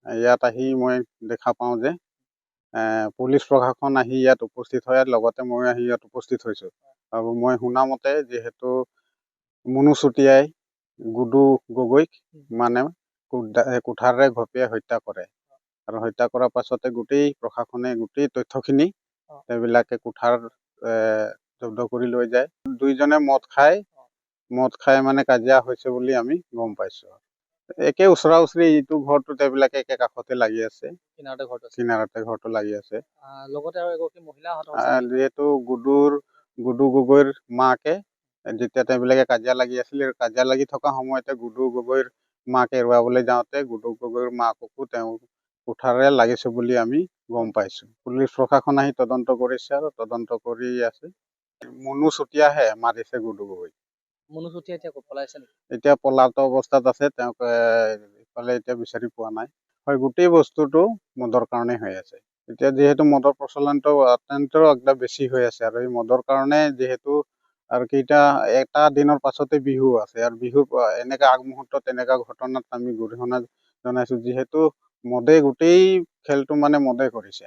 ইয়াত আহি মই দেখা পাওঁ যে পুলিচ প্ৰশাসন আহি ইয়াত উপস্থিত হয়, লগতে মই আহি ইয়াত উপস্থিত হৈছোঁ। আৰু মই শুনামতে যিহেতু মুনু চুতীয়াই গুডু গগৈক মানে কুঠাৰেৰে ঘপিয়াই হত্যা কৰে। আৰু হত্যা কৰাৰ পাছতে গোটেই প্ৰশাসনে গোটেই তথ্যখিনি সেইবিলাকে কুঠাৰ জব্দ কৰি লৈ যায়। দুইজনে মদ খাই মানে কাজিয়া হৈছে বুলি আমি গম পাইছোঁ। একে ওচৰা ওচৰি ইটো ঘৰটোত এইবিলাকে একে কাষতে লাগি আছে, কিনাৰতে ঘৰটো লাগি আছে। লগতে আৰু এগৰাকী মহিলা যিহেতু গুডু গগৈৰ মাকে যেতিয়া তেওঁবিলাকে কাজিয়া লাগি আছিল, কাজিয়া লাগি থকা সময়তে গুডু গগৈৰ মাক এৰুৱাবলৈ যাওঁতে গুডু গগৈৰ মাককো তেওঁ কুঠাৰেৰে লাগিছে বুলি আমি গম পাইছোঁ। পুলিচ প্ৰশাসন আহি তদন্ত কৰিছে আৰু তদন্ত কৰি আছে। মুনু চুতীয়াহে মাৰিছে গুডু গগৈ। মুনু চুতীয়া এতিয়া পলাইছে নেকি? এতিয়া পলাত অৱস্থাত আছে, তেওঁক ইফালে এতিয়া বিচাৰি পোৱা নাই। হয়, গোটেই বস্তুটো মদৰ কাৰণে হৈ আছে। এতিয়া যিহেতু মদৰ প্ৰচলনটো অত্যন্ত একদম বেছি হৈ আছে, আৰু এই মদৰ কাৰণে যিহেতু আৰু এটা দিনৰ পাছতে বিহু আছে, আৰু বিহুৰ এনেকা আগমুহূৰ্তত এনেকা ঘটনাত আমি গৰিহণা জনাইছোঁ। যিহেতু মদে গোটেই খেলটো মানে মদে কৰিছে।